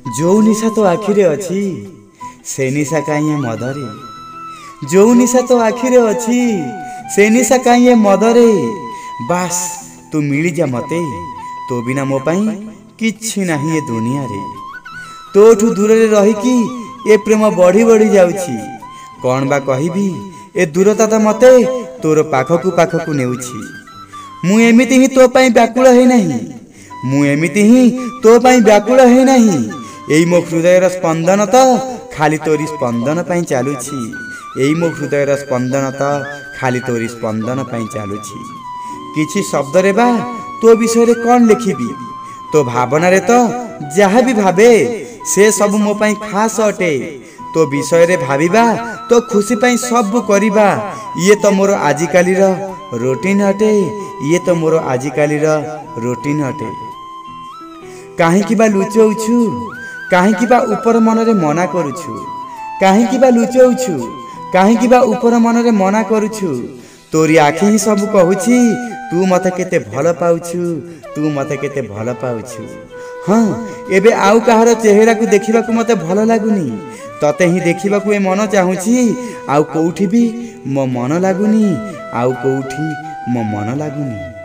जो निशा तो आखिरे अच्छी से निशा कहीं मदरे जो निशा तो आखिरे अच्छी से निशा कहीं मदरे बास तू मिल जा मते तो बिना मो पाई किछि नहीं ए दुनिया रे तोठू दूर रे रही कि ए प्रेम बढ़ी बढ़ी जाउछि कौन बा कहिबी ए दूरता तो मते तोर पाखकू नेउछि मु एमिति ही तो पाई व्याकुल है नहीं मु एमिति ही तो पाई व्याकुल है नहीं एई मो हृदयर स्पंदन तो खाली तोरी स्पंदन पाई चालुछि एई मो हृदयर स्पंदन तो खाली तोरी स्पंदन पाई चालुछि किछि शब्द रे बा तो विषय रे कौन लिखिबी तो भावना रे तो जहाँ भी भावे से सब मो पाई खास अटे तो विषय रे भाविबा तो खुशी पाई सब करिबा ये तो मोर आजिकाली रूटीन अटे ये तो मोर आजिकाली रूटीन अटे काहे कि बा लुचौछु काहे कि बा ऊपर मन रे मना करूछु काहे कि बा लुचौछु काहे कि बा ऊपर मन रे मना करूछु तोरी आखि ही सब कहूछि तू मते केते भल पाउछु तू मते केते भल पाउछु हाँ एबे आउ कहार चेहरा को देखिबा को मते भल लागुनी तते ही देखिबा को ए मन चाहूछि आउ कोउठी भी मो मन लागुनी आउ कोउठी मो मन लागुनी।